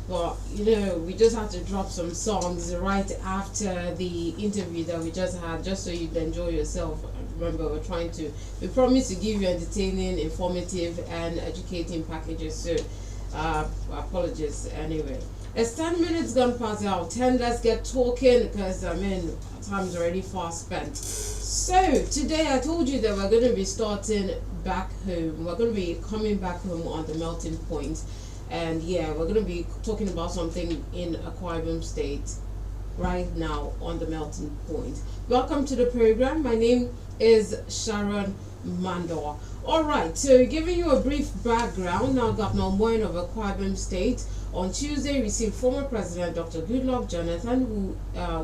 But we just had to drop some songs right after the interview that we just had, just so you'd enjoy yourself. Remember, we promised to give you entertaining, informative, and educating packages. So, apologies anyway. It's 10 minutes gone past the hour 10. Let's get talking because time's already fast spent. So today I told you that we're going to be starting back home. We're going to be coming back home on the melting point, and yeah, we're going to be talking about something in Akwa Ibom State right now on the melting point. Welcome to the program. My name is Sharon Mandor. All right, so giving you a brief background. Now, Governor Moyne of Akwa Ibom State on Tuesday received former President Dr. Goodluck Jonathan, who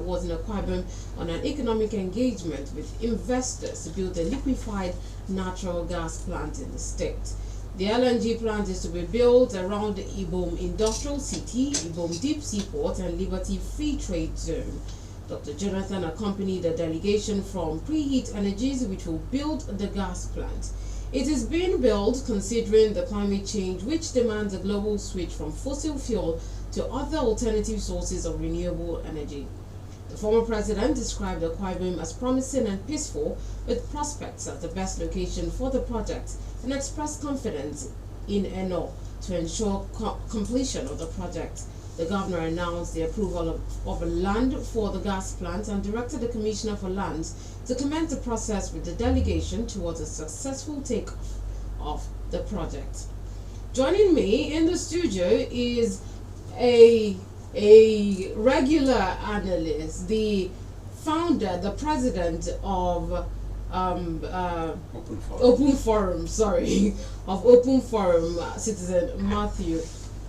was in Akwa Ibom on an economic engagement with investors to build a liquefied natural gas plant in the state. The LNG plant is to be built around the Ibom Industrial City, Ibom Deep Seaport, and Liberty Free Trade Zone. Dr. Jonathan accompanied a delegation from Preheat Energies, which will build the gas plant. It is being built considering the climate change, which demands a global switch from fossil fuel to other alternative sources of renewable energy. The former president described Akwa Ibom as promising and peaceful, with prospects as the best location for the project, and expressed confidence in ENO to ensure completion of the project. The governor announced the approval of a land for the gas plant and directed the Commissioner for Lands to commence the process with the delegation towards a successful takeoff of the project. Joining me in the studio is a regular analyst, the founder, the president of Open Forum, of Open Forum, Citizen Matthew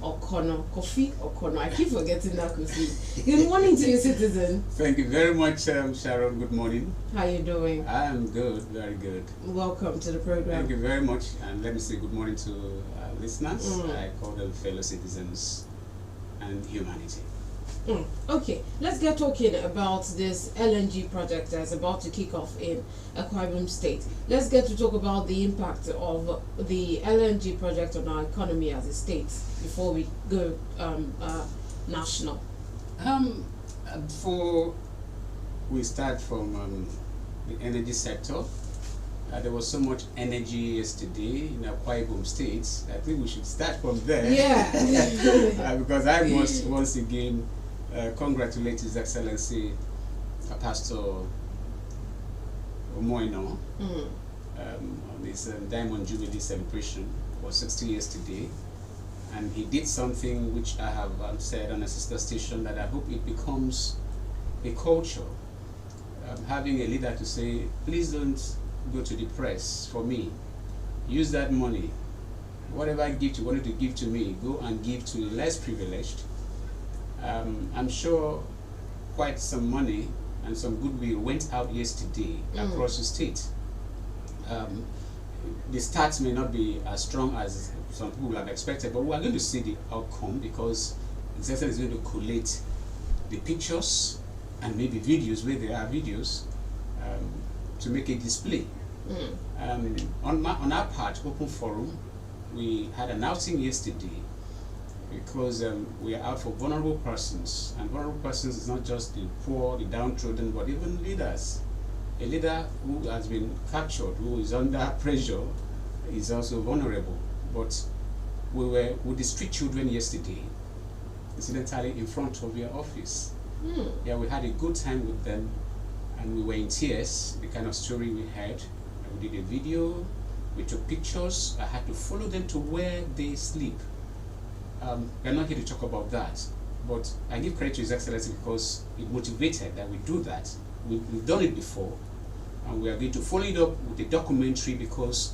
Kofi. I keep forgetting that, Kofi. Good morning to you, Citizen. Thank you very much, Sharon. Good morning. How you doing? I am good, very good. Welcome to the program. Thank you very much, and let me say good morning to listeners. I call them fellow citizens and humanity. Okay, let's get talking about this LNG project that's about to kick off in Akwa Ibom State. Let's get to talk about the impact of the LNG project on our economy as a state before we go national. Before we start from the energy sector, there was so much energy yesterday in Akwa Ibom State. I think we should start from there. Yeah. Because I must once again congratulate His Excellency Pastor Omoino on his Diamond Jubilee celebration for 60 years today. And he did something which I have said on a sister station that I hope it becomes a culture. Having a leader to say, please don't go to the press for me. Use that money. Whatever gift you wanted to give to me, go and give to the less privileged. I'm sure quite some money and some goodwill went out yesterday across the state. The stats may not be as strong as some people have expected, but we are going to see the outcome because the sector is going to collate the pictures and maybe videos where there are videos to make a display. On our part, Open Forum, we had an outing yesterday because we are out for vulnerable persons, and vulnerable persons is not just the poor, the downtrodden, but even leaders. A leader who has been captured, who is under pressure, is also vulnerable. But we were with the street children yesterday, incidentally in front of their office. Yeah, we had a good time with them, and we were in tears, the kind of story we had. We did a video, we took pictures. I had to follow them to where they sleep. We're not here to talk about that, but I give credit to His Excellency because it motivated that we do that. We've done it before, and we are going to follow it up with a documentary because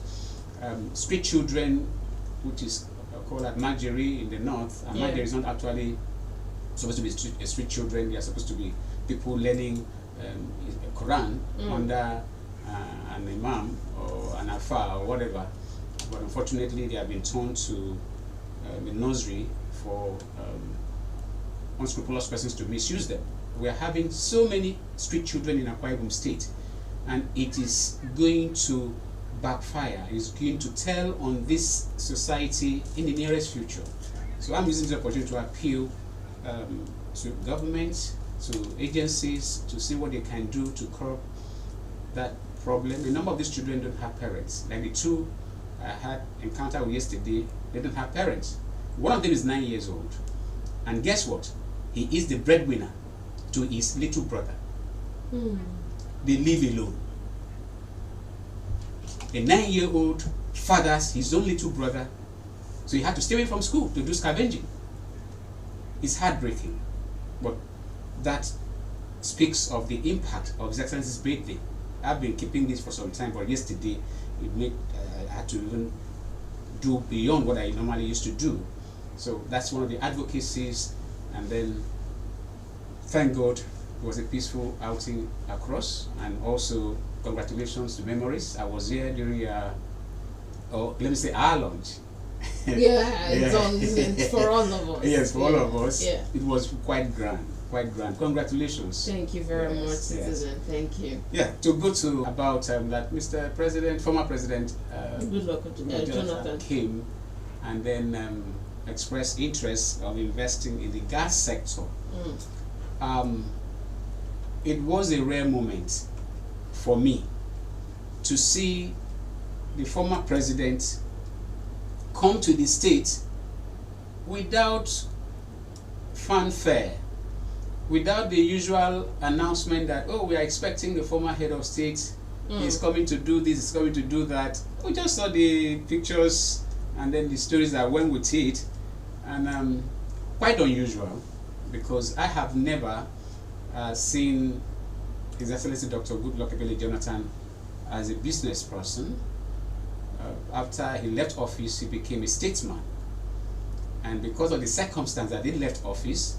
street children, which is called at Magere in the north, and Magere is not actually supposed to be street children. They are supposed to be people learning Quran under an imam or an afa or whatever. But unfortunately, they have been turned to the nursery for unscrupulous persons to misuse them. We are having so many street children in Akwa Ibom State, and it is going to backfire. It's going to tell on this society in the nearest future. So I'm using this opportunity to appeal to government, to agencies, to see what they can do to curb that problem. A number of these children don't have parents. Like the two I had encounter with yesterday, they don't have parents. One of them is 9 years old. And guess what? He is the breadwinner to his little brother. They live alone. A 9-year-old fathers his own little brother, so he had to stay away from school to do scavenging. It's heartbreaking, but that speaks of the impact of His Excellency's birthday. I've been keeping this for some time, but yesterday it made I had to even do beyond what I normally used to do. So that's one of the advocacies, and then thank God it was a peaceful outing across, and also congratulations to Memories. I was here during let me say our lunch. It's for all of us. Yes, for all of us. Yeah. It was quite grand, quite grand. Congratulations. Thank you very much, Citizen. Yes. Thank you. Yeah, to go to about that Mr. President, former President Goodluck Jonathan came and then expressed interest of investing in the gas sector. It was a rare moment for me to see the former president come to the state without fanfare, without the usual announcement that, oh, we are expecting the former head of state, he's coming to do this, he's coming to do that. We just saw the pictures and then the stories that went with it, and quite unusual, because I have never seen His Excellency Dr. Goodluck Jonathan as a business person. After he left office, he became a statesman, and because of the circumstance that he left office,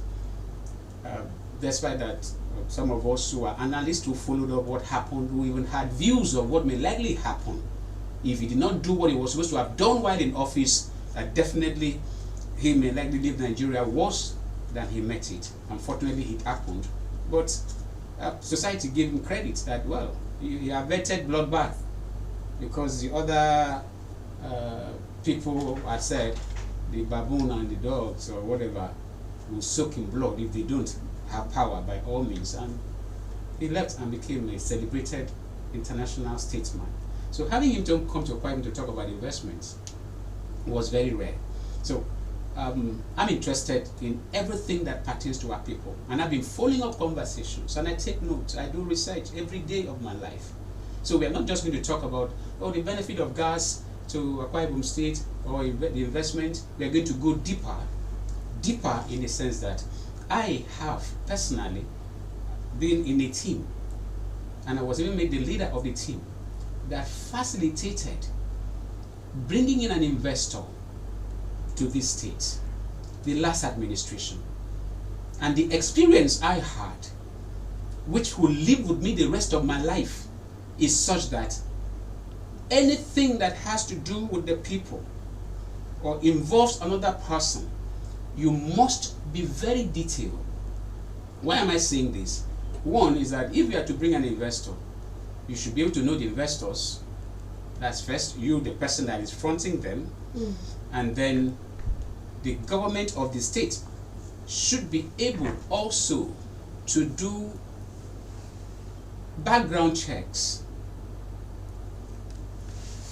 despite that some of us who are analysts who followed up what happened, who even had views of what may likely happen if he did not do what he was supposed to have done while in office, definitely he may likely leave Nigeria worse than he met it. Unfortunately, it happened, but society gave him credit that, well, he averted bloodbath, because the other people had said the baboon and the dogs or whatever will soak in blood if they don't have power by all means. And he left and became a celebrated international statesman. So having him to come to Akwa Ibom to talk about investments was very rare. So I'm interested in everything that pertains to our people, and I've been following up conversations, and I take notes. I do research every day of my life. So we are not just going to talk about, oh, the benefit of gas to Akwa Ibom State or the investment. We are going to go deeper in the sense that I have personally been in a team, and I was even made the leader of the team that facilitated bringing in an investor to this state, the last administration. And the experience I had, which will live with me the rest of my life, is such that anything that has to do with the people or involves another person, you must be very detailed. Why am I saying this? One is that if you are to bring an investor, you should be able to know the investors. That's first, you, the person that is fronting them, and then the government of the state should be able also to do background checks,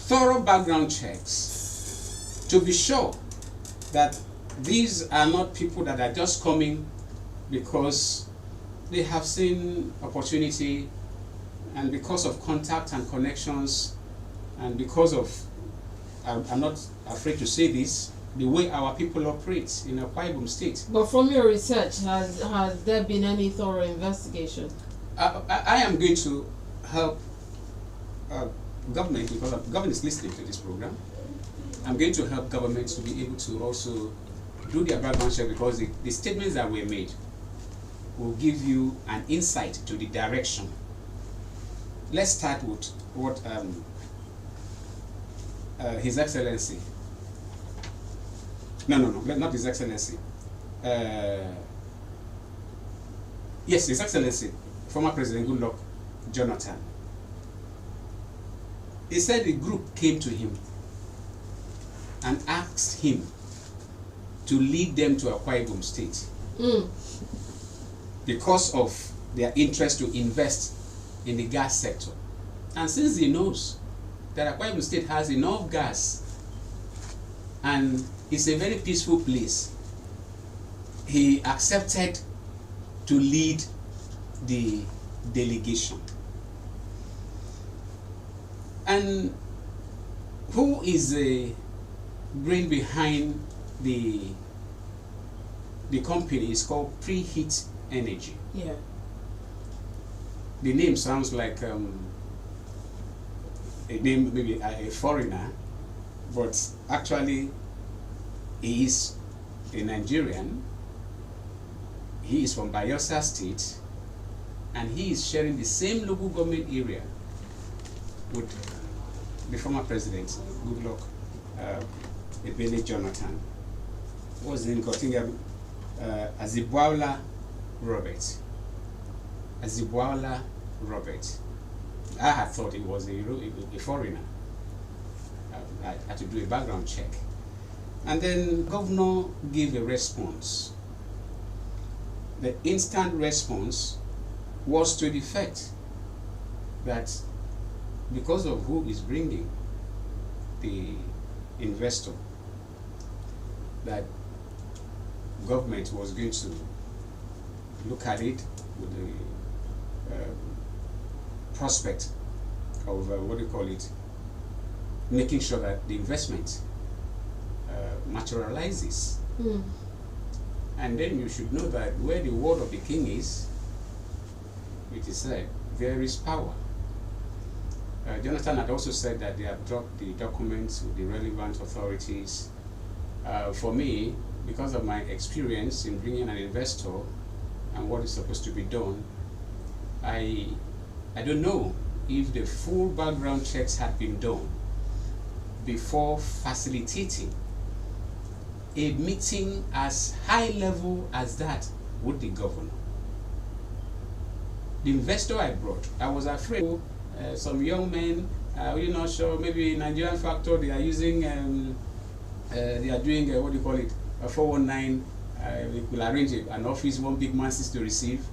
thorough background checks, to be sure that these are not people that are just coming because they have seen opportunity, and because of contact and connections, and because of, I'm not afraid to say this, the way our people operate in Akwa Ibom State. But from your research, has there been any thorough investigation? I am going to help government, because government is listening to this program. I'm going to help government to be able to also do their background check, because the statements that were made will give you an insight to the direction. Let's start with what His Excellency. No, not His Excellency. Yes, His Excellency, former President Goodluck Jonathan. He said the group came to him and asked him to lead them to Akwa Ibom State because of their interest to invest in the gas sector. And since he knows that Akwa Ibom State has enough gas and it's a very peaceful place, he accepted to lead the delegation. And who is the brain behind the company? Is called Preheat Energy. Yeah. The name sounds like a name, maybe a foreigner, but actually he is a Nigerian. He is from Bayelsa State, and he is sharing the same local government area with the former president, Goodluck Ebele Jonathan. What was his name? Azibwala Robert. Azibwala Robert. I had thought it was a foreigner. I had to do a background check. And then governor gave a response. The instant response was to the effect that because of who is bringing the investor, that government was going to look at it with the prospect of making sure that the investment materializes. And then you should know that where the word of the king is, it is said, there is power. Jonathan had also said that they have dropped the documents with the relevant authorities. For me, because of my experience in bringing an investor and what is supposed to be done, I don't know if the full background checks had been done before facilitating a meeting as high level as that with the governor. The investor I brought, I was afraid some young men, we're not sure, maybe Nigerian factor, they are using, they are doing, a 419, we will arrange an office, one big man sees to receive.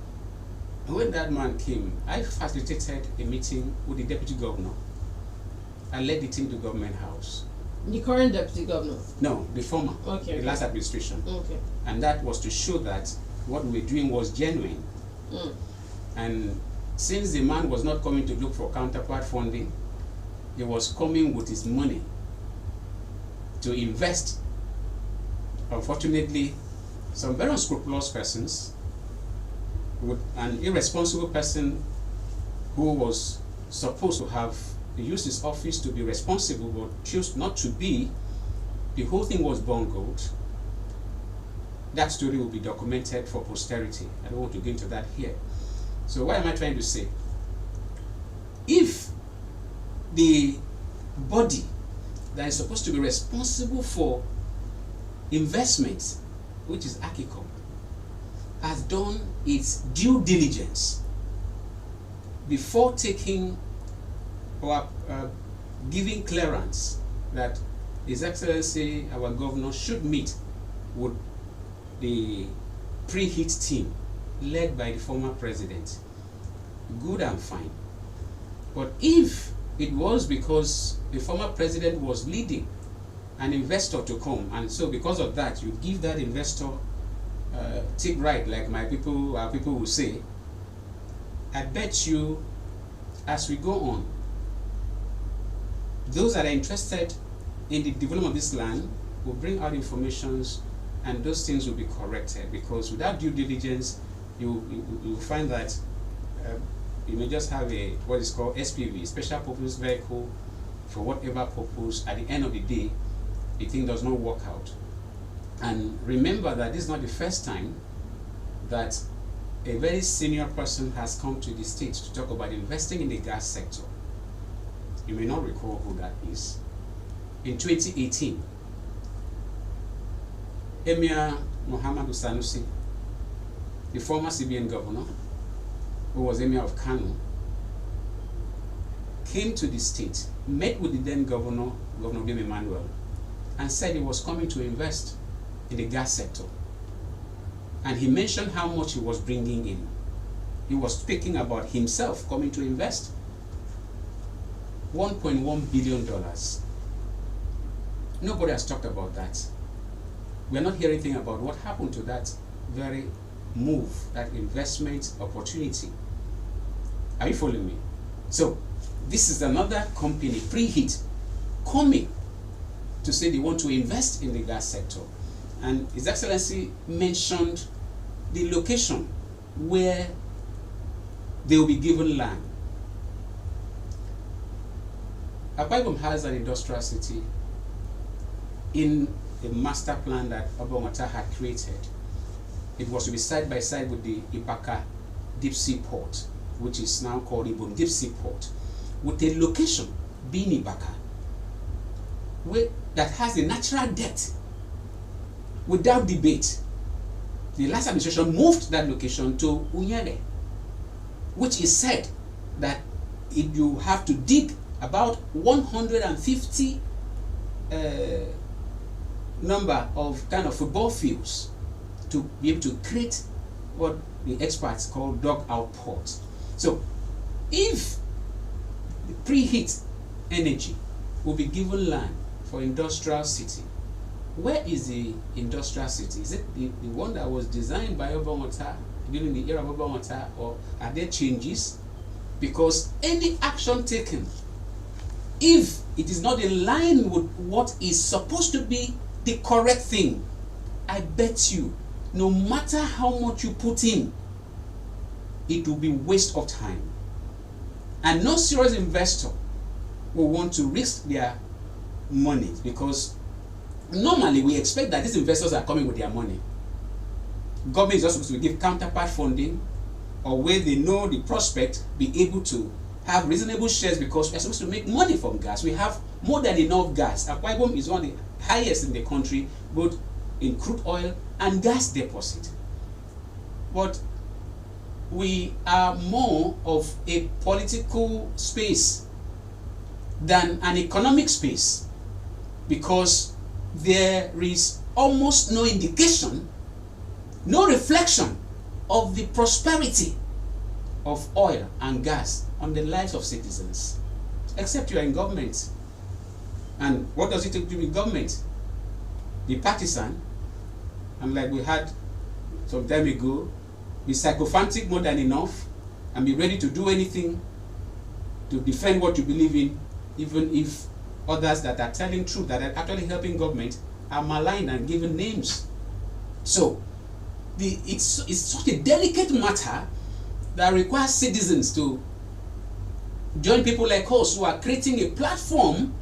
And when that man came, I facilitated a meeting with the deputy governor. I led the team to Government House. The current deputy governor? No, the former, okay, the last administration. Okay. And that was to show that what we were doing was genuine. And since the man was not coming to look for counterpart funding, he was coming with his money to invest. Unfortunately, some very unscrupulous persons, with an irresponsible person who was supposed to have used his office to be responsible but chose not to be, the whole thing was bungled. That story will be documented for posterity. I don't want to get into that here. So what am I trying to say? If the body that is supposed to be responsible for investments, which is ACICOM, has done its due diligence before taking or giving clearance that His Excellency, our governor, should meet with the pre-heat team led by the former president, good and fine. But if it was because the former president was leading an investor to come, and so because of that you give that investor tip right, like our people will say, I bet you as we go on, those that are interested in the development of this land will bring out informations, and those things will be corrected, because without due diligence you find that you may just have a what is called SPV, special purpose vehicle, for whatever purpose. At the end of the day, the thing does not work out. And remember that this is not the first time that a very senior person has come to the state to talk about investing in the gas sector. You may not recall who that is. In 2018, Emir Muhammadu Sanusi, the former CBN governor, who was Emir of Kano, came to the state, met with the then governor, Governor Bim Emmanuel, and said he was coming to invest in the gas sector. And he mentioned how much he was bringing in. He was speaking about himself coming to invest $1.1 billion. Nobody has talked about that. We're not hearing anything about what happened to that very move, that investment opportunity. Are you following me? So this is another company, Preheat, coming to say they want to invest in the gas sector. And His Excellency mentioned the location where they will be given land. Akwa Ibom has an industrial city in a master plan that Obamata had created. It was to be side by side with the Ibaka deep sea port, which is now called Ibom Deep Sea Port, with a location being Ibaka, that has a natural depth. Without debate, the last administration moved that location to Unyele, which is said that you have to dig about 150 number of kind of football fields to be able to create what the experts call dug-out ports. So if the Preheat Energy will be given land for industrial city, where is the industrial city? Is it the one that was designed by Obamata during the era of Obamata, or are there changes? Because any action taken, if it is not in line with what is supposed to be the correct thing, I bet you, no matter how much you put in, it will be waste of time. And no serious investor will want to risk their money, because normally we expect that these investors are coming with their money. Government is just supposed to give counterpart funding, or where they know the prospect, be able to have reasonable shares, because we're supposed to make money from gas. We have more than enough gas. Akwa Ibom is one of the highest in the country, both in crude oil and gas deposit. But we are more of a political space than an economic space, because there is almost no indication, no reflection of the prosperity of oil and gas on the lives of citizens, except you are in government. And what does it take to be government? Be partisan, and like we had some time ago, be sycophantic more than enough, and be ready to do anything to defend what you believe in, even if others that are telling truth, that are actually helping government, are maligned and given names. So it's such a delicate matter that requires citizens to join people like us, who are creating a platform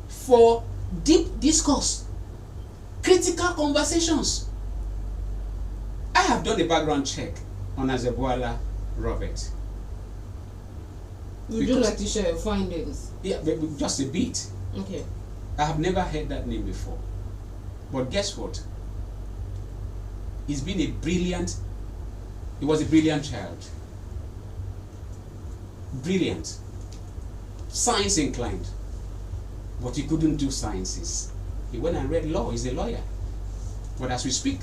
for deep discourse, critical conversations. I have done a background check on Azebwala Robert. Would you like to share your findings? Yeah, but just a bit. Okay. I have never heard that name before. But guess what? He was a brilliant child. Brilliant. Science inclined. But he couldn't do sciences. He went and read law. He's a lawyer. But as we speak,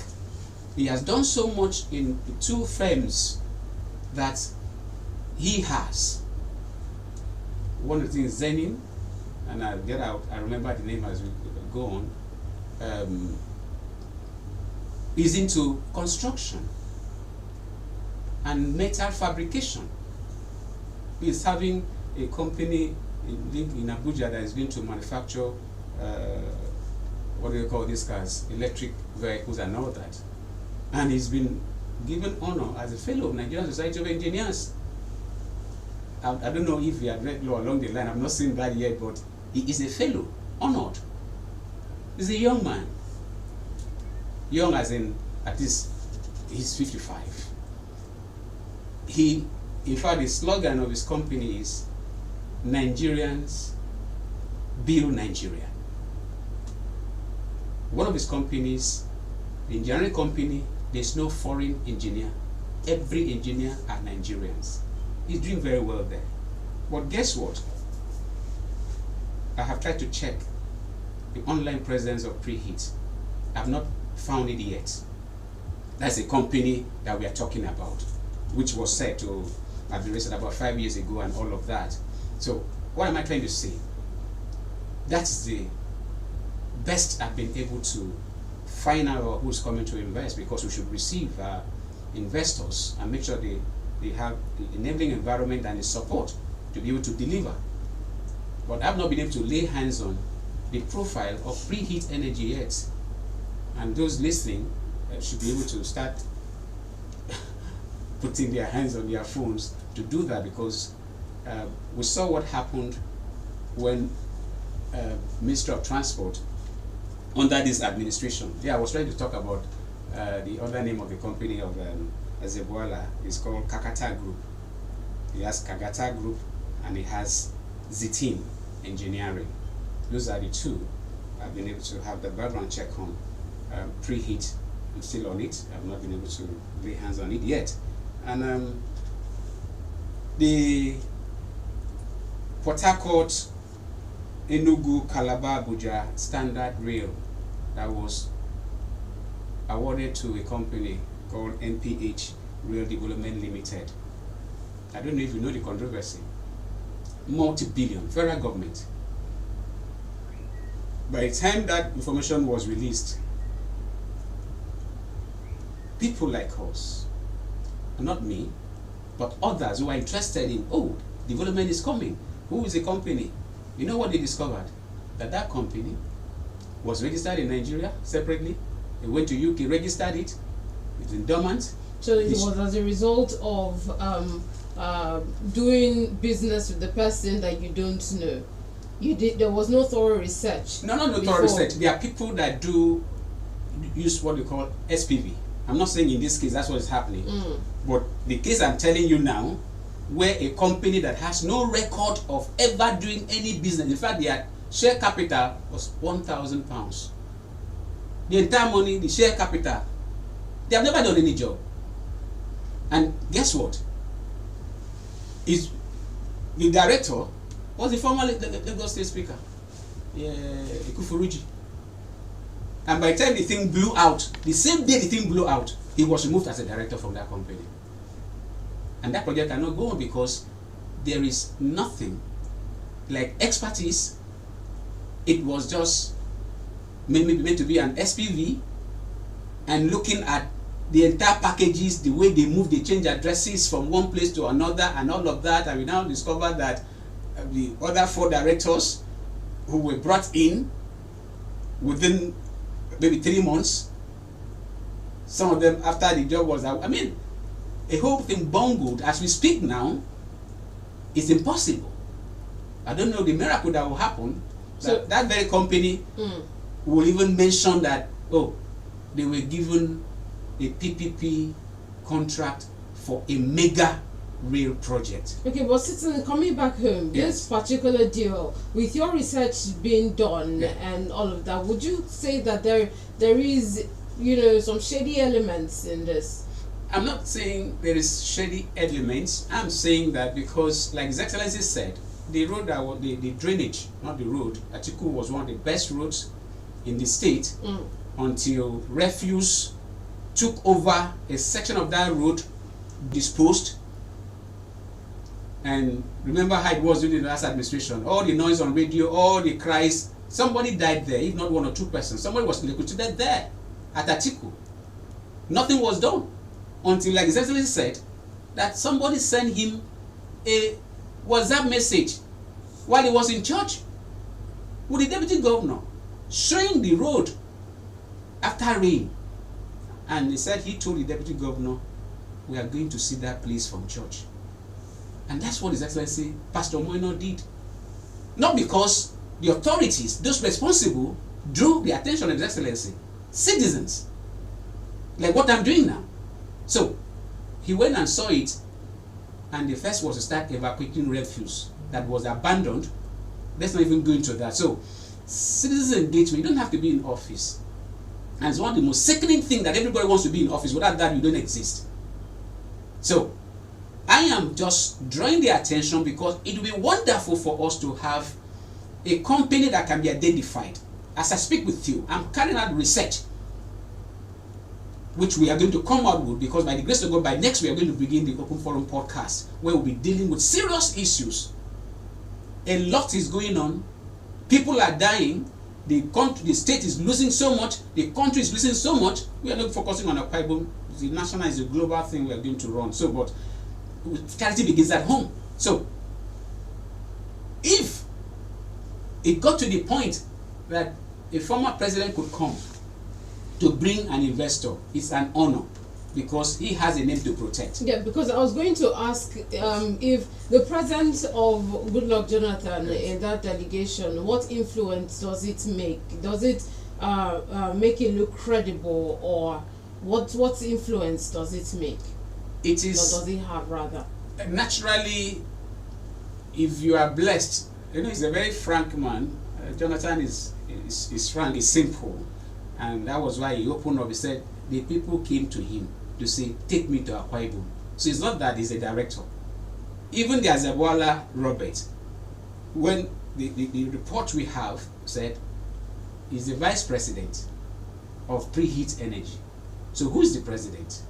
he has done so much in the two firms that he has. One of the things, Zenin, and I remember the name as we go on, is into construction and metal fabrication. He's having a company in Abuja that is going to manufacture what do you call these cars, electric vehicles and all that. And he's been given honor as a fellow of Nigerian Society of Engineers. I don't know if he had read law along the line, I've not seen that yet, but he is a fellow, honored. He's a young man. Young as in, at least, he's 55. In fact, the slogan of his company is, Nigerians build Nigeria. One of his companies, the engineering company, there's no foreign engineer. Every engineer are Nigerians. He's doing very well there. But guess what? I have tried to check the online presence of Preheat. I have not found it yet. That's a company that we are talking about, which was said to have been raised about 5 years ago and all of that. So what am I trying to say? That's the best I've been able to find out who's coming to invest, because we should receive investors and make sure they have the enabling environment and the support to be able to deliver. But I've not been able to lay hands on the profile of preheat energy yet. And those listening should be able to start putting their hands on their phones to do that, because we saw what happened when Ministry of Transport under this administration. Yeah, I was trying to talk about the other name of the company of Azebola. It's called Kakata Group. It has Kagata Group and it has Zitin Engineering. Those are the two I've been able to have the background check on. Preheat, I'm still on it. I've not been able to lay hands on it yet. And the Port Harcourt, Enugu, Calabar, Abuja Standard Rail that was awarded to a company called NPH Rail Development Limited. I don't know if you know the controversy. Multi-billion, federal government. By the time that information was released, people like us, not me, but others who are interested in, oh, development is coming. Who is the company? You know what they discovered? That company was registered in Nigeria separately. They went to UK, registered it. It's in dormant. So it was as a result of doing business with the person that you don't know. There was no thorough research. No thorough research. There are people that do use what we call SPV. I'm not saying in this case that's what is happening. But the case I'm telling you now, where a company that has no record of ever doing any business, in fact their share capital was £1,000. The entire money, the share capital, they have never done any job. And guess what? Is the director was the former Lagos State Speaker, Ikufuruji. And by the time the thing blew out, the same day the thing blew out, he was removed as a director from that company. And that project cannot go on because there is nothing like expertise. It was just maybe meant to be an SPV, and looking at the entire packages, the way they move, they change addresses from one place to another and all of that. And we now discovered that the other 4 directors who were brought in within maybe 3 months, some of them after the job was out. I mean, a whole thing bungled. As we speak now, it's impossible. I don't know the miracle that will happen. So that very company will even mention that, oh, they were given a PPP contract for a mega rail project. Okay, but sitting coming back home, this particular deal, with your research being done and all of that, would you say that there is, some shady elements in this? I'm not saying there is shady elements. I'm saying that because, like His Excellency said, the road that the drainage, not the road, Atiku was one of the best roads in the state until refuse took over a section of that road, disposed. And remember how it was during the last administration. All the noise on radio, all the cries. Somebody died there, if not 1 or 2 persons. Somebody was electrocuted there at Atiku. Nothing was done until, like His Excellency said, that somebody sent him a WhatsApp message while he was in church with the deputy governor showing the road after rain. And he said he told the deputy governor, we are going to see that place from church. And that's what His Excellency Pastor Moino did. Not because the authorities, those responsible, drew the attention of His Excellency. Citizens, like what I'm doing now. So he went and saw it, and the first was to start evacuating refuse that was abandoned. Let's not even go into that. So citizens engagement, you don't have to be in office. And it's one of the most sickening things that everybody wants to be in office. Without that, you don't exist. So I am just drawing the attention because it will be wonderful for us to have a company that can be identified. As I speak with you, I'm carrying out research which we are going to come out with, because by the grace of God, by next we are going to begin the Open Forum podcast, where we'll be dealing with serious issues. A lot is going on. People are dying. The state is losing so much. The country is losing so much. We are not focusing on Akwa Ibom. The national is a global thing we are going to run. So, but charity begins at home. So, if it got to the point that a former president could come to bring an investor, it's an honor, because he has a name to protect. Yeah, because I was going to ask if the presence of Goodluck Jonathan in that delegation, what influence does it make? Does it make it look credible, or what influence does it make? It is, or does it have, rather? Naturally, if you are blessed, he's a very frank man. Jonathan is frank, is simple, and that was why he opened up. He said the people came to him to say, take me to Akwa Ibom. So it's not that he's a director. Even the Azabwala Robert, when the report we have said he's the vice president of Preheat Energy. So who is the president?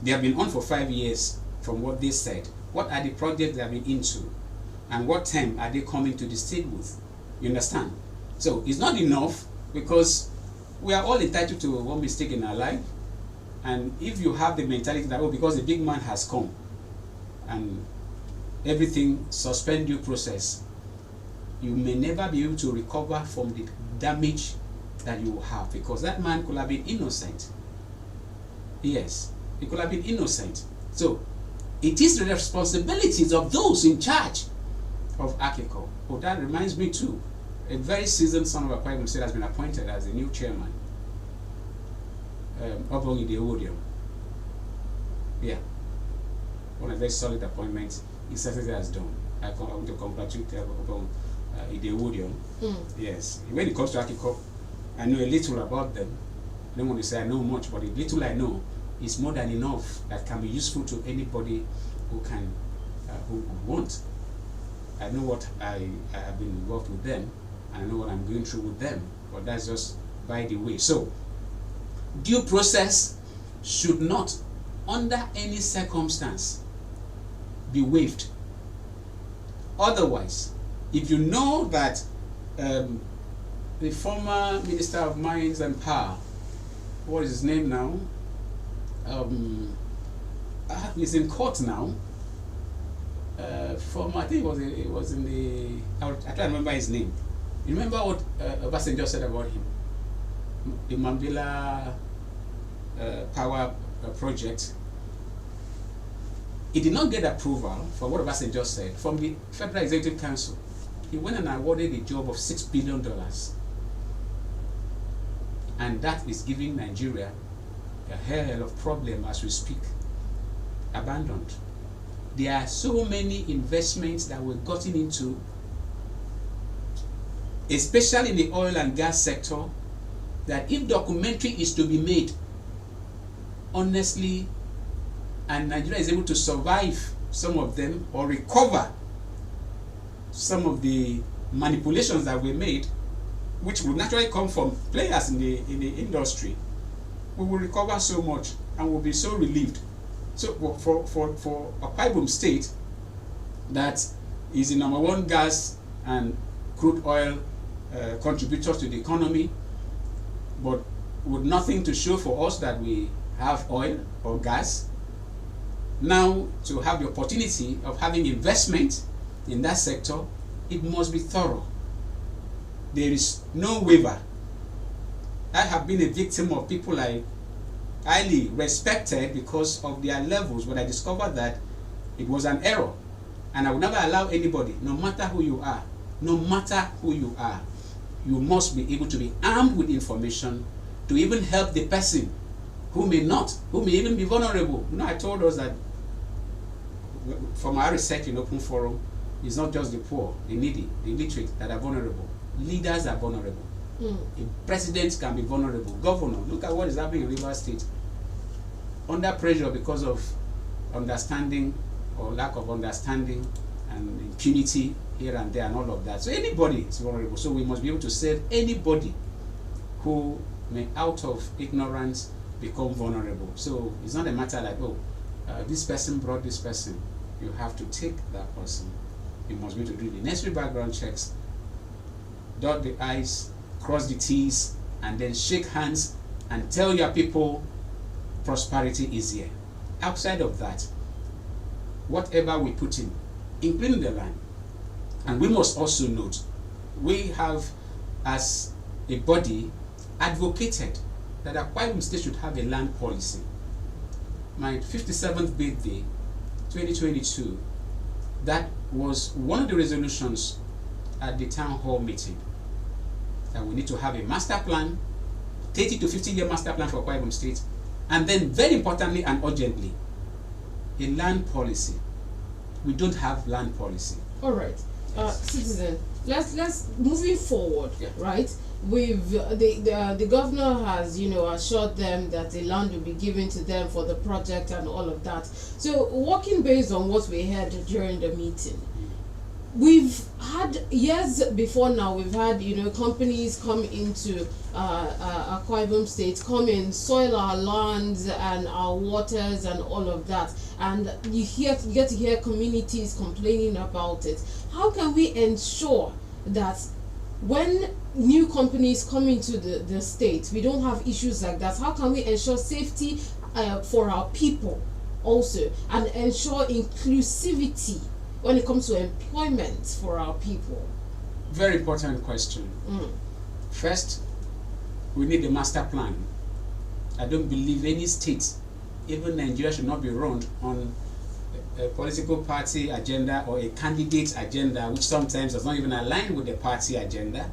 They have been on for 5 years from what they said. What are the projects they have been into? And what term are they coming to the state with? You understand? So it's not enough, because we are all entitled to one mistake in our life. And if you have the mentality that, oh, because the big man has come and everything, suspend due process, you may never be able to recover from the damage that you have, because that man could have been innocent. Yes, he could have been innocent. So it is the responsibilities of those in charge of Akiko. Oh, that reminds me too. A very seasoned son of Akwa Ibom State has been appointed as the new chairman. Obong Idewodio. Yeah. One of the very solid appointments he certainly has done. I want to congratulate Obong Idewodio. Yes. When it comes to Akiko, I know a little about them. I don't want to say I know much, but the little I know is more than enough that can be useful to anybody who can, who wants. I know what I have been involved with them, and I know what I'm going through with them, but that's just by the way. So, due process should not, under any circumstance, be waived. Otherwise, if you know that the former Minister of Mines and Power, what is his name now? He's in court now. I think it was in the, I can't remember his name. You remember what Obasanjo said about him? The Mambila power project. He did not get approval for what Obasanjo said from the Federal Executive Council. He went and awarded a job of $6 billion. And that is giving Nigeria a hell of problem as we speak. Abandoned. There are so many investments that we've gotten into, especially in the oil and gas sector, that if documentary is to be made, honestly, and Nigeria is able to survive some of them or recover some of the manipulations that were made, which would naturally come from players in the industry, we will recover so much and will be so relieved. So for Akwa Ibom State, that is the #1 gas and crude oil contributor to the economy, but with nothing to show for us that we have oil or gas, now to have the opportunity of having investment in that sector, it must be thorough. There is no waiver. I have been a victim of people I highly respected because of their levels, but I discovered that it was an error. And I will never allow anybody, no matter who you are, you must be able to be armed with information to even help the person who may even be vulnerable. You know, I told us that from our research in Open Forum, it's not just the poor, the needy, the illiterate that are vulnerable. Leaders are vulnerable. Presidents can be vulnerable. Governor, look at what is happening in Rivers State. Under pressure because of understanding or lack of understanding and impunity here and there and all of that. So anybody is vulnerable. So we must be able to save anybody who may out of ignorance become vulnerable. So it's not a matter like, oh, this person brought this person. You have to take that person. You must be able to do the necessary background checks, dot the I's, cross the T's, and then shake hands and tell your people prosperity is here. Outside of that, whatever we put in, including the land, and we must also note, we have as a body advocated that Akwa Ibom State should have a land policy. My 57th birthday, 2022, that was one of the resolutions at the town hall meeting, that we need to have a master plan, 30 to 50 year master plan for Akwa Ibom State, and then very importantly and urgently, a land policy. We don't have land policy. All right, citizen. Let's moving forward. Yeah. Right. We've the governor has assured them that the land will be given to them for the project and all of that. So working based on what we heard during the meeting, we've had years before now. We've had companies come into Akwa Ibom State, come and soil our lands and our waters and all of that, and you get to hear communities complaining about it. How can we ensure that when new companies come into the state, we don't have issues like that? How can we ensure safety for our people also, and ensure inclusivity when it comes to employment for our people? Very important question. First, we need a master plan. I don't believe any state, even Nigeria, should not be run on a political party agenda or a candidate agenda, which sometimes does not even align with the party agenda.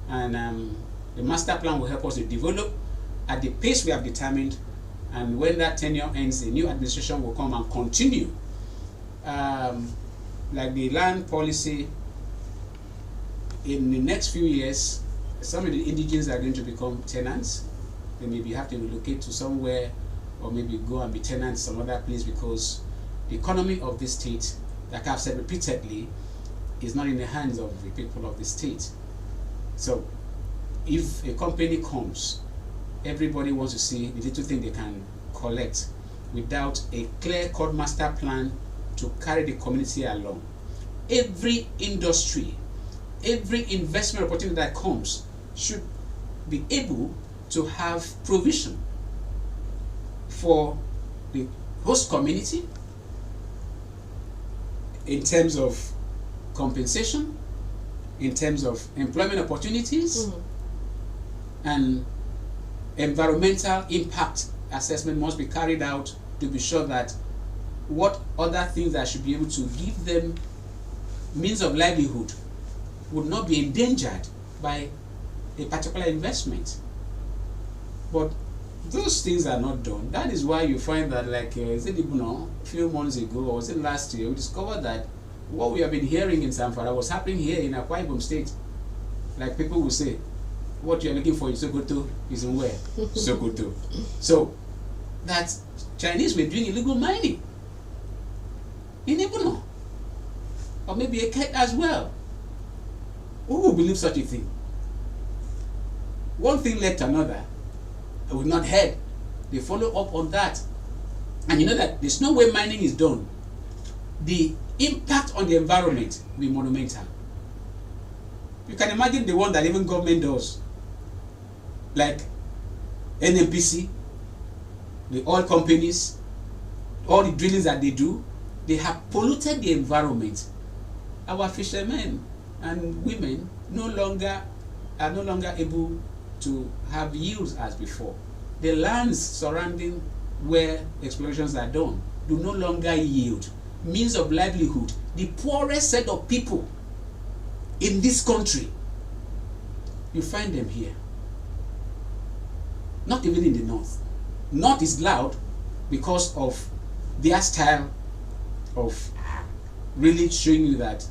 And the master plan will help us to develop at the pace we have determined, and when that tenure ends, a new administration will come and continue. Like the land policy, in the next few years, some of the indigenes are going to become tenants. They maybe have to relocate to somewhere, or maybe go and be tenants some other place, because the economy of this state, like I've said repeatedly, is not in the hands of the people of the state. So if a company comes, everybody wants to see the little thing they can collect without a clear-cut master plan to carry the community along. Every industry, every investment opportunity that comes should be able to have provision for the host community in terms of compensation, in terms of employment opportunities, and environmental impact assessment must be carried out to be sure that what other things that should be able to give them means of livelihood would not be endangered by a particular investment. But those things are not done. That is why you find that, like, is it a few months ago, or was it last year, we discovered that what we have been hearing in Zamfara was happening here in Akwa Ibom State. Like, people will say, what you're looking for in Sokoto is in where? Sokoto. So, that Chinese were doing illegal mining in Ibuno, or maybe a cat as well. Who will believe such a thing? One thing led to another. We've not heard. They follow up on that. And you know that there's no way mining is done, the impact on the environment will be monumental. You can imagine the one that even government does, like NNPC, the oil companies, all the drillings that they do, they have polluted the environment. Our fishermen and women are no longer able to have yields as before. The lands surrounding where explorations are done do no longer yield means of livelihood. The poorest set of people in this country, you find them here. Not even in the north. North is loud because of their style of really showing you that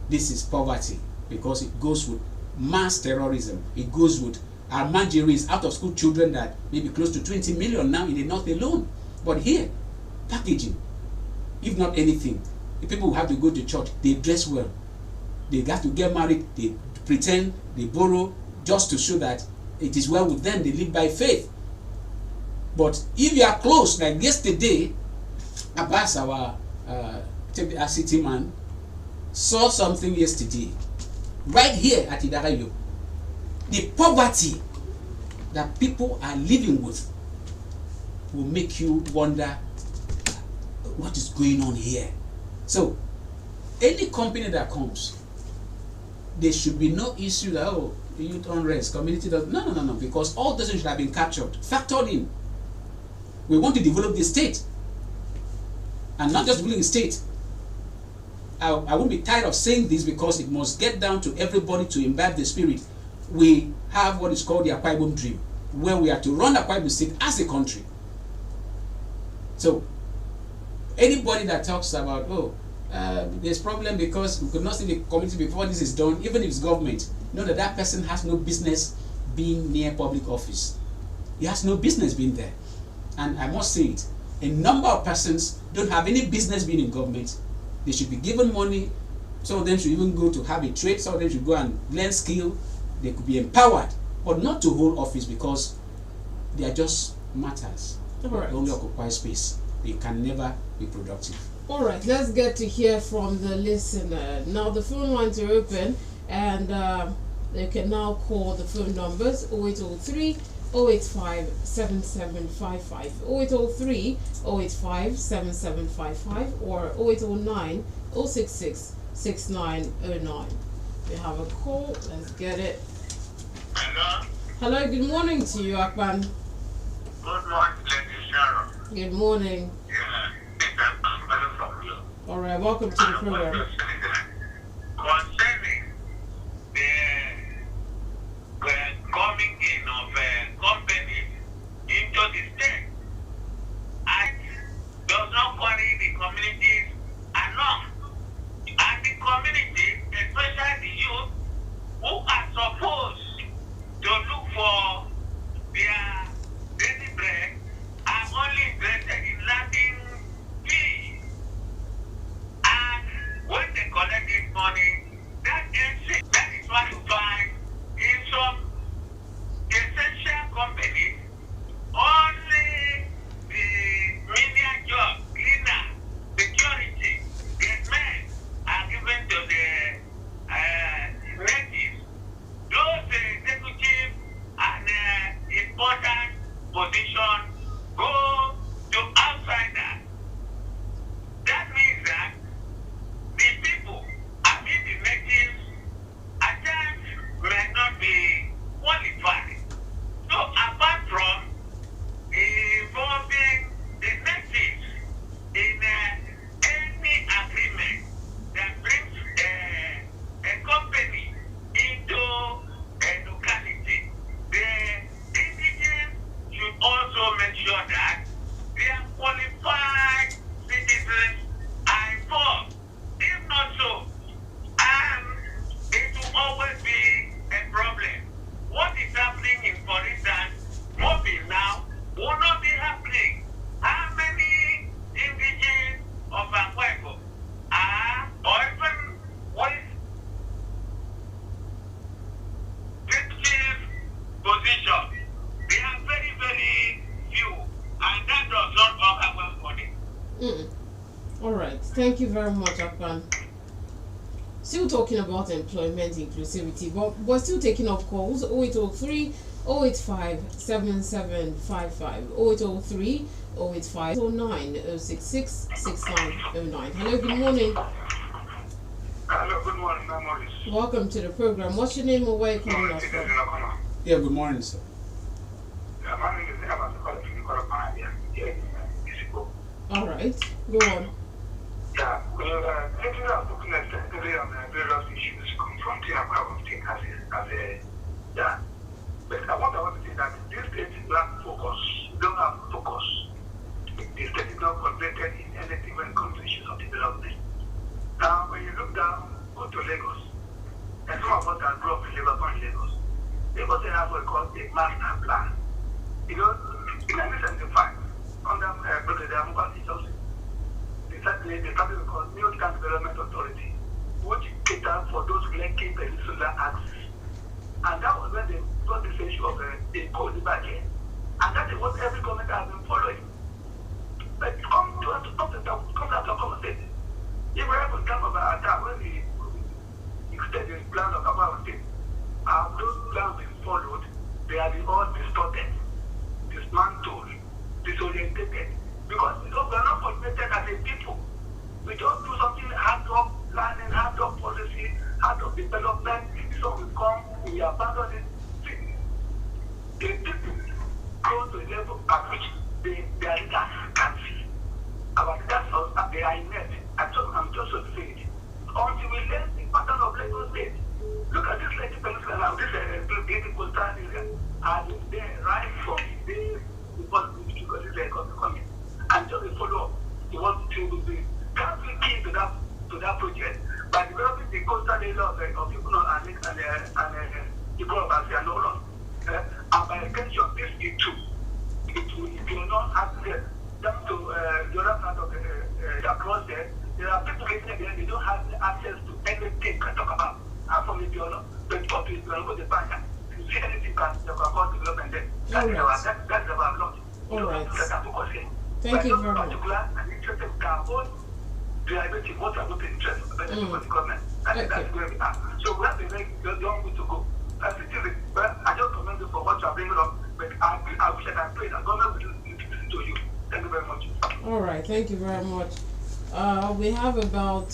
this is poverty, because it goes with mass terrorism. It goes with Almajiris, out of school children that may be close to 20 million now in the north alone. But here, packaging, if not anything, the people who have to go to church, they dress well. They have to get married, they pretend, they borrow just to show that it is well with them, they live by faith. But if you are close, like yesterday, Abbas, our city man, saw something yesterday, right here at Idarayo. The poverty that people are living with will make you wonder what is going on here. So, any company that comes, there should be no issue that, oh, youth unrest, community does. No, because all those should have been captured, factored in. We want to develop the state, and not just develop the state. I won't be tired of saying this because it must get down to everybody to imbibe the spirit. We have what is called the Akwa Ibom dream, where we are to run Akwa Ibom state as a country. So, anybody that talks about, there's problem because we could not see the community before this is done, even if it's government, know that that person has no business being near public office. He has no business being there. And I must say it, a number of persons don't have any business being in government. They should be given money. Some of them should even go to have a trade. Some of them should go and learn skill. They could be empowered, but not to hold office because they are just matters. Right. They only occupy space. They can never be productive. All right, let's get to hear from the listener. Now the phone lines are open, and they can now call the phone numbers 0803 085 7755, 0803 085 7755, or 0809 066 6909. We have a call. Let's get it. Hello. Hello. Good morning to you, Akban. Good morning, Lady Sharon. Good morning. Yeah, I'm better from you. All right. Welcome to the program. Concerning the coming in of companies into the state, I does not worry the communities enough. And the community, especially the youth, who are supposed to look for their daily bread, are only interested in landing fees. And when they collect this money, that is what you find in some essential companies. Only the menial job, cleaner, security, men are given to the natives. Those executive and important positions go to outsiders. That means that the people, I mean the natives, at times may not be qualified. So apart from involving the natives in any agreement that brings a company into a locality, the indigenous should also make sure that their qualified citizens are informed. If not so, it will always be a problem. What is happening in, for instance, moving now will not be happening. How many indigenous of Akwa Ibom are, or even with executive position? They are very, very few, and that does not offer well money. All right. Thank you very much, Akban. Still talking about employment inclusivity, but we're still taking up calls 0803 085 7755, 0803 085 09 066 6909. Hello, good morning. Hello, good morning, Maurice. Welcome to the program. What's your name or where are you calling us from? Yeah, good morning, sir. My name is All right. Go on. Yeah, we're taking out looking extensively on various issues confronting our state as a But I want to say that this state lack focus. We don't have focus. The state is not concentrated in anything when it comes to issues of development. Now, when you look down, go to Lagos, and some of us that grew up in Lagos, Lagos has what we call a master plan. You know, in 1975, under President Amubasi Johnson, they started to call New Town Development Authority, which catered for those linking peninsular axis. And that was when they got this issue of a code back here. And that is what every government has been following. But come to a state. If we have a time of attack, when we extend the plan of our state, those plans been followed, they have been all distorted, dismantled, disorientated. Because we are not coordinated as a people. We don't do something hard-up planning, hard-up policy, hard-up development. So we come, we abandon it. The people go to a level at which their leaders can't see. Our leaders they are inept. I'm just so saying it. Until we learn the pattern of Lagos State. Look at this Lady Peninsula now, this beautiful town area. And it's there right from the day before this economy coming. And just a follow-up. You want to be can't be key to that project. By developing the coastal area of people and people of Asia and all and by extension, this is true. It will not have down to the other side of the across there. There are people living there, they don't have the access to anything can talk about. I'm from the Biola, but talk to it, go to the bank. You see anything can cause development there. That's our lot. All right. Thank you very much. And interested own derivative, what are not interested for the government. I think that's where we are. So we have to make the young way to go. That's it. But I just commend you for what you are bringing up, but I wish I can pray that government will listen to you. Thank you very much. All right, thank you very much. We have about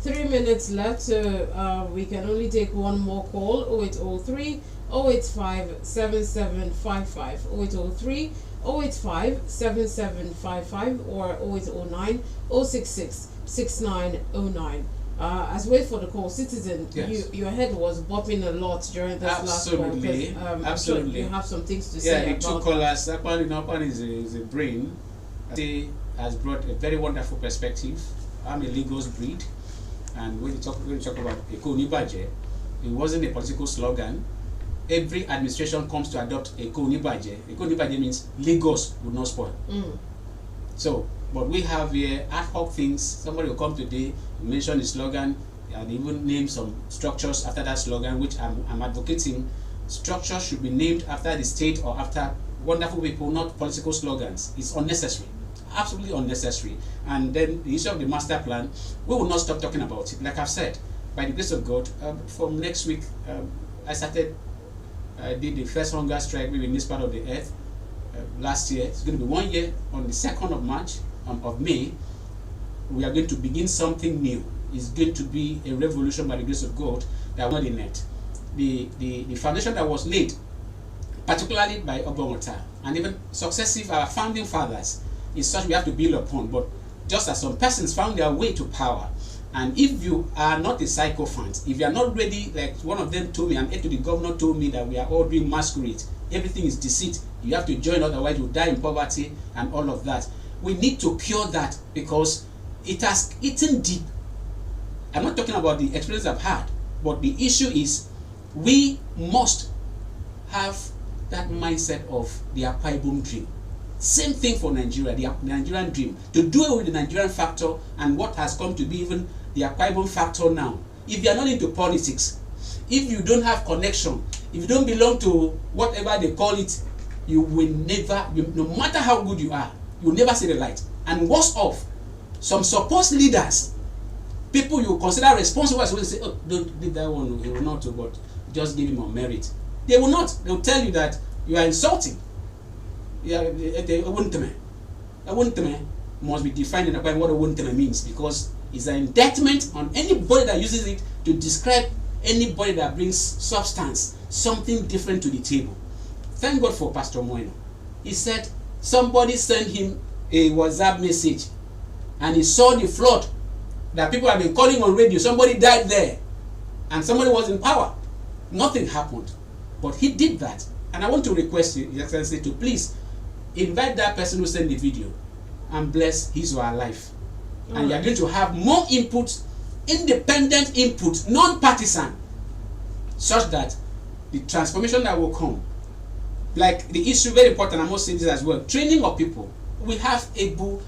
3 minutes left, so we can only take one more call. 0803 085 7755 0803 085 7755 or 0809 066 6909. As we wait for the call, Citizen, yes. Your head was bopping a lot during this absolutely. last call. Absolutely. You have some things to say about. Yeah, the two callers, Akpan is a brain. He has brought a very wonderful perspective. I'm a Lagos breed, and when you talk about Eko Nibaje, it wasn't a political slogan. Every administration comes to adopt Eko Nibaje. Eko Nibaje means Lagos would not spoil. So, but we have here ad hoc things. Somebody will come today, mention the slogan, and even name some structures after that slogan, which I'm advocating. Structures should be named after the state or after wonderful people, not political slogans. It's unnecessary, absolutely unnecessary. And then the issue of the master plan, we will not stop talking about it. Like I've said, by the grace of God, from next week, I did the first hunger strike in this part of the earth last year. It's going to be 1 year on the 2nd of March, of May. We are going to begin something new. It's going to be a revolution by the grace of God that will not inet. The foundation that was laid, particularly by Obongota and even successive our founding fathers, is such we have to build upon. But just as some persons found their way to power, and if you are not a sycophant, if you are not ready, like one of them told me, and to the governor told me that we are all doing masquerade, everything is deceit, you have to join, otherwise you die in poverty and all of that. We need to cure that because it has eaten deep. I'm not talking about the experience I've had, but the issue is we must have that mindset of the Akwa Ibom dream. Same thing for Nigeria, the Nigerian dream. To do away with the Nigerian factor and what has come to be even the Akwa Ibom factor now. If you are not into politics, if you don't have connection, if you don't belong to whatever they call it, you will never, no matter how good you are, you will never see the light. And worse off, some supposed leaders, people you consider responsible, as well say, oh, don't leave that one, he will not, but just give him on merit. They will not. They will tell you that you are insulting. Yeah, a wunteme must be defined in what a wunteme means, because it's an indictment on anybody that uses it to describe anybody that brings substance, something different to the table. Thank God for Pastor Moeno. He said somebody sent him a WhatsApp message and he saw the flood that people have been calling on radio. Somebody died there and somebody was in power. Nothing happened, but he did that. And I want to request you, Your Excellency, to please invite that person who sent the video and bless his or her life. And you are going to have more input, independent input, non-partisan, such that the transformation that will come, like the issue, very important, I must say this as well, training of people. We have able